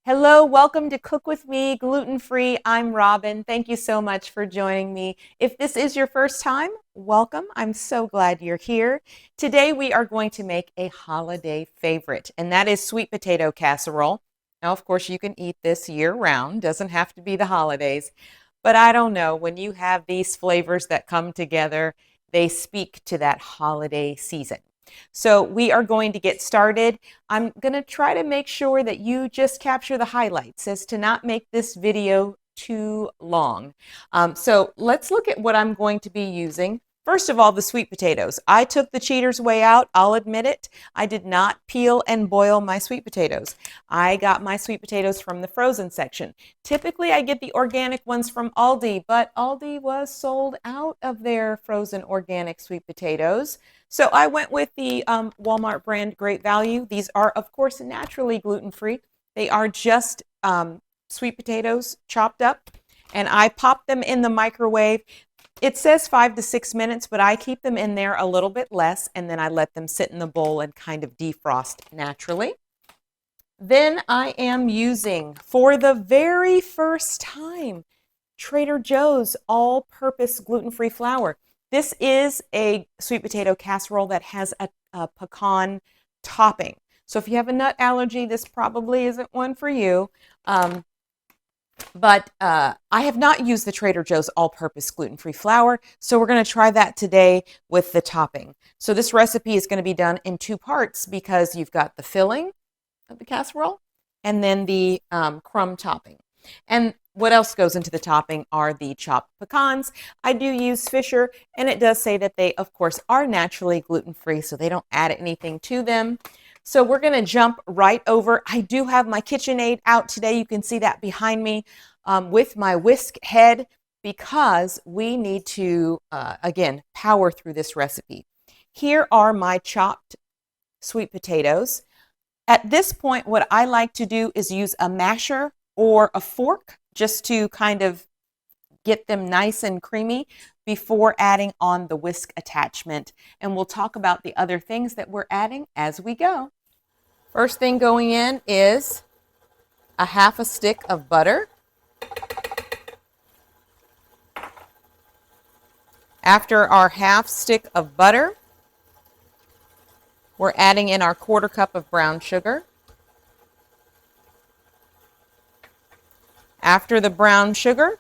Hello, welcome to Cook With Me, gluten-free. I'm Robin. Thank you so much for joining me. If this is your first time, welcome. I'm so glad you're here. Today we are going to make a holiday favorite, and that is sweet potato casserole. Now, of course, you can eat this year-round. Doesn't have to be the holidays. But I don't know, when you have these flavors that come together, they speak to that holiday season. So we are going to get started. I'm going to try to make sure that you just capture the highlights as to not make this video too long. So let's look at what I'm going to be using. First of all, the sweet potatoes. I took the cheater's way out. I'll admit it. I did not peel and boil my sweet potatoes. I got my sweet potatoes from the frozen section. Typically, I get the organic ones from Aldi, but Aldi was sold out of their frozen organic sweet potatoes. So I went with the Walmart brand Great Value. These are, of course, naturally gluten-free. They are just sweet potatoes chopped up, and I pop them in the microwave. It says 5 to 6 minutes, but I keep them in there a little bit less, and then I let them sit in the bowl and kind of defrost naturally. Then I am using, for the very first time, Trader Joe's all-purpose gluten-free flour. This is a sweet potato casserole that has a pecan topping. So if you have a nut allergy, this probably isn't one for you. But I have not used the Trader Joe's all-purpose gluten-free flour, so we're going to try that today with the topping. So this recipe is going to be done in two parts because you've got the filling of the casserole and then the crumb topping. And what else goes into the topping are the chopped pecans. I do use Fisher, and it does say that they, of course, are naturally gluten-free, so they don't add anything to them. So we're going to jump right over. I do have my KitchenAid out today. You can see that behind me with my whisk head because we need to, again, power through this recipe. Here are my chopped sweet potatoes. At this point, what I like to do is use a masher or a fork just to kind of get them nice and creamy before adding on the whisk attachment. And we'll talk about the other things that we're adding as we go. First thing going in is a half a stick of butter. After our half stick of butter, we're adding in our 1/4 cup of brown sugar. After the brown sugar,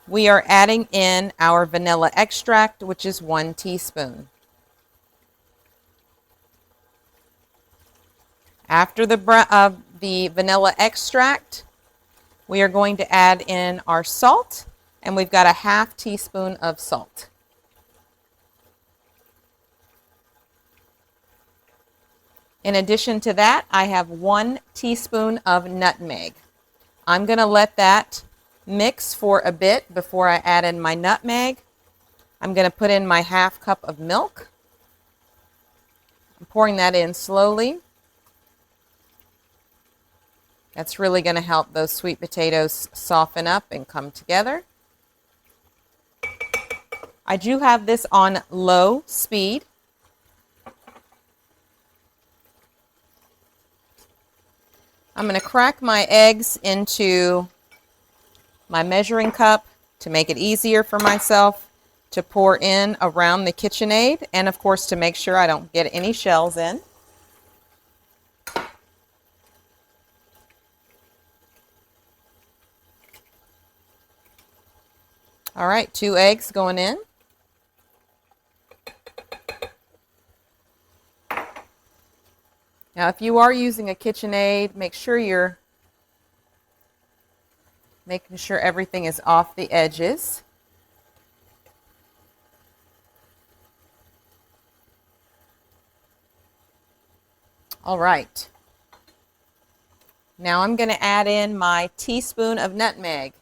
we are adding in our vanilla extract, which is 1 teaspoon. After the vanilla extract, we are going to add in our salt, and we've got a half teaspoon of salt. In addition to that, I have 1 teaspoon of nutmeg. I'm going to let that mix for a bit before I add in my nutmeg. I'm going to put in my half cup of milk. I'm pouring that in slowly. That's really going to help those sweet potatoes soften up and come together. I do have this on low speed. I'm going to crack my eggs into my measuring cup to make it easier for myself to pour in around the KitchenAid, and of course to make sure I don't get any shells in. All right, 2 eggs going in. Now, if you are using a KitchenAid, make sure you're making sure everything is off the edges. All right. Now I'm going to add in my teaspoon of nutmeg.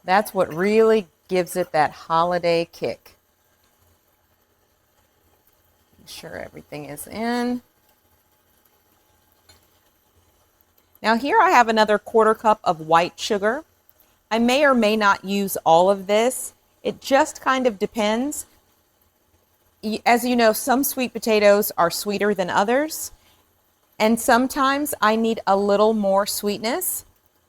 That's what really gives it that holiday kick. Make sure everything is in. Now here I have another 1/4 cup of white sugar. I may or may not use all of this. It just kind of depends. As you know, some sweet potatoes are sweeter than others, and sometimes I need a little more sweetness,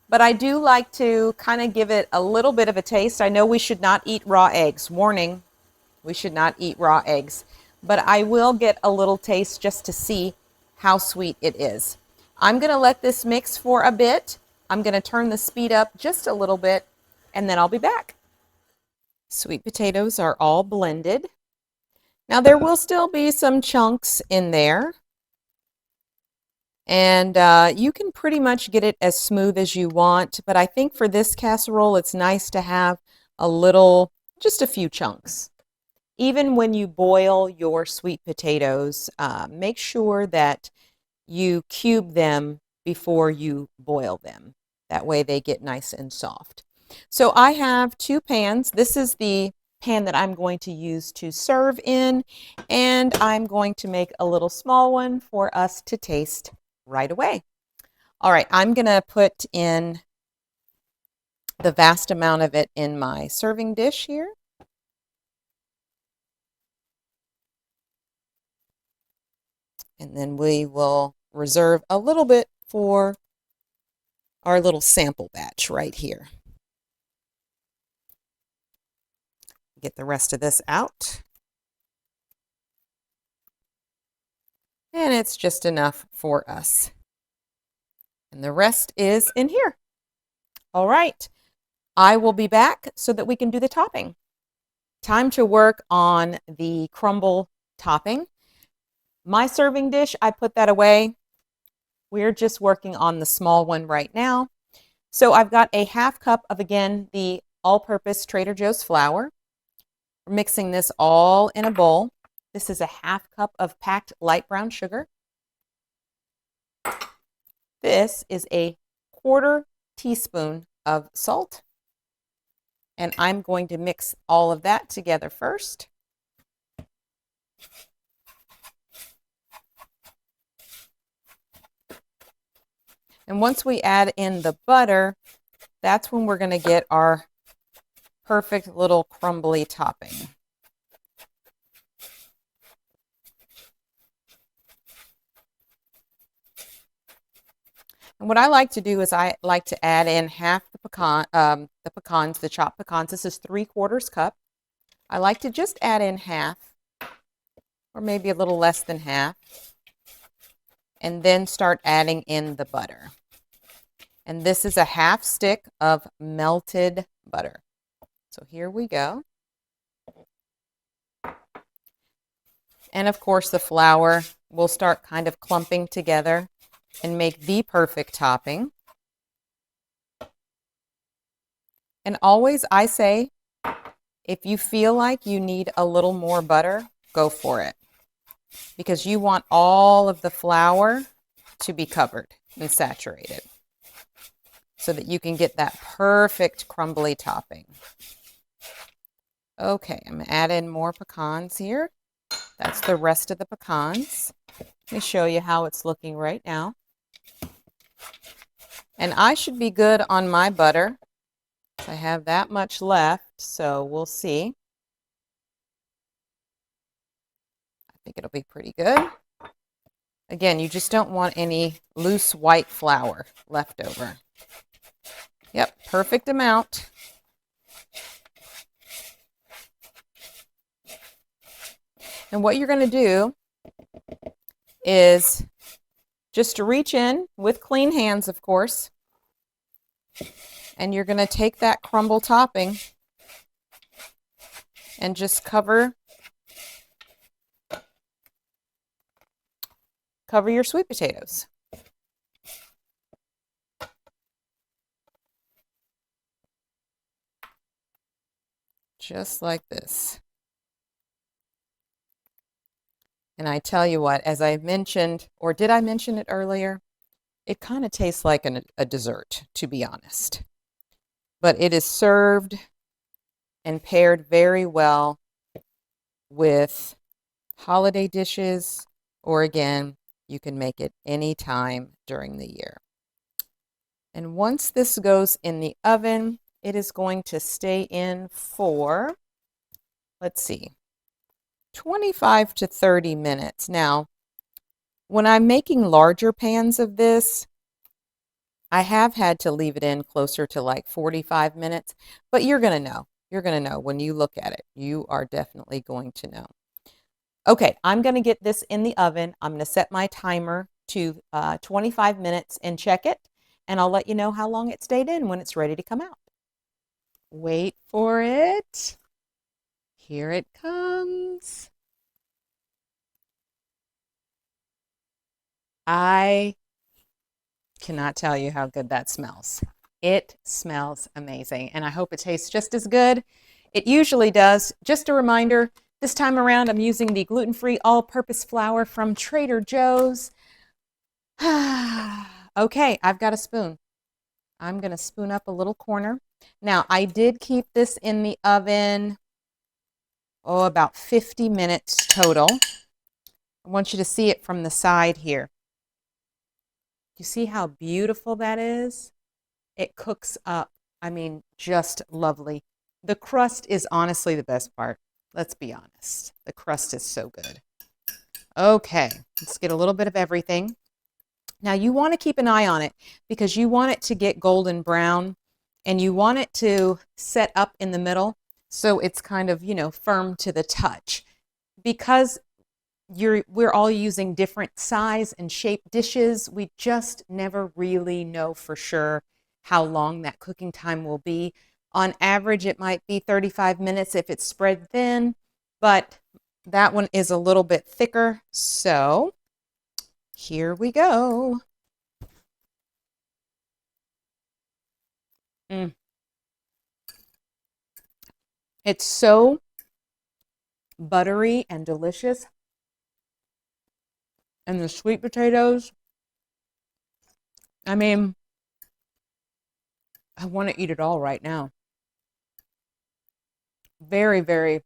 but I do like to kind of give it a little bit of a taste. I know we should not eat raw eggs. Warning, we should not eat raw eggs, but I will get a little taste just to see how sweet it is. I'm going to let this mix for a bit. I'm going to turn the speed up just a little bit, and then I'll be back. Sweet potatoes are all blended. Now there will still be some chunks in there, and you can pretty much get it as smooth as you want, but I think for this casserole it's nice to have a little, just a few chunks. Even when you boil your sweet potatoes, make sure that you cube them before you boil them. That way they get nice and soft. So I have 2 pans. This is the pan that I'm going to use to serve in, and I'm going to make a little small one for us to taste right away. All right, I'm going to put in the vast amount of it in my serving dish here. And then we will reserve a little bit for our little sample batch right here. Get the rest of this out. And it's just enough for us. And the rest is in here. All right, I will be back so that we can do the topping. Time to work on the crumble topping. My serving dish, I put that away. We're just working on the small one right now. So I've got a 1/2 cup of, again, the all-purpose Trader Joe's flour. We're mixing this all in a bowl. This is a 1/2 cup of packed light brown sugar. This is a 1/4 teaspoon of salt. And I'm going to mix all of that together first. And once we add in the butter, that's when we're going to get our perfect little crumbly topping. And what I like to do is I like to add in half the pecans, the chopped pecans. This is 3/4 cup. I like to just add in half, or maybe a little less than half, and then start adding in the butter. And this is a 1/2 stick of melted butter. So here we go. And of course the flour will start kind of clumping together and make the perfect topping. And always I say, if you feel like you need a little more butter, go for it. Because you want all of the flour to be covered and saturated so that you can get that perfect crumbly topping. Okay, I'm going to add in more pecans here. That's the rest of the pecans. Let me show you how it's looking right now. And I should be good on my butter. I have that much left, so we'll see. I think it'll be pretty good. Again, you just don't want any loose white flour left over. Yep, perfect amount. And what you're going to do is just to reach in with clean hands, of course, and you're going to take that crumble topping and just cover your sweet potatoes. Just like this. And I tell you what, as I mentioned, or did I mention it earlier? It kind of tastes like a dessert, to be honest. But it is served and paired very well with holiday dishes, or again, you can make it any time during the year. And once this goes in the oven, it is going to stay in for, let's see, 25 to 30 minutes. Now, when I'm making larger pans of this, I have had to leave it in closer to like 45 minutes, but you're going to know. You're going to know when you look at it. You are definitely going to know. Okay, I'm going to get this in the oven. I'm going to set my timer to 25 minutes and check it, and I'll let you know how long it stayed in when it's ready to come out. Wait for it. Here it comes. I cannot tell you how good that smells. It smells amazing, and I hope it tastes just as good. It usually does. Just a reminder, this time around I'm using the gluten-free all-purpose flour from Trader Joe's. Okay, I've got a spoon. I'm going to spoon up a little corner. Now, I did keep this in the oven, about 50 minutes total. I want you to see it from the side here. You see how beautiful that is? It cooks up. I mean, just lovely. The crust is honestly the best part. Let's be honest. The crust is so good. Okay, let's get a little bit of everything. Now you want to keep an eye on it because you want it to get golden brown and you want it to set up in the middle so it's kind of, firm to the touch. Because we're all using different size and shape dishes, we just never really know for sure how long that cooking time will be. On average, it might be 35 minutes if it's spread thin, but that one is a little bit thicker. So here we go. It's so buttery and delicious. And the sweet potatoes, I mean, I want to eat it all right now. Very, very,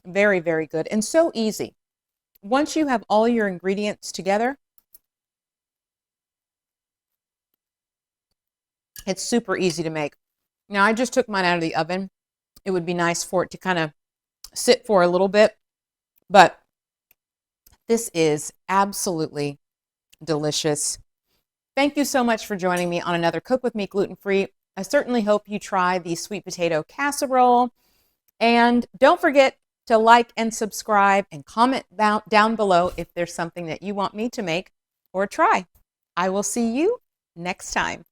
very, very good. And so easy. Once you have all your ingredients together, it's super easy to make. Now, I just took mine out of the oven. It would be nice for it to kind of sit for a little bit, but this is absolutely delicious. Thank you so much for joining me on another Cook With Me Gluten-Free. I certainly hope you try the sweet potato casserole. And don't forget to like and subscribe and comment down below if there's something that you want me to make or try. I will see you next time.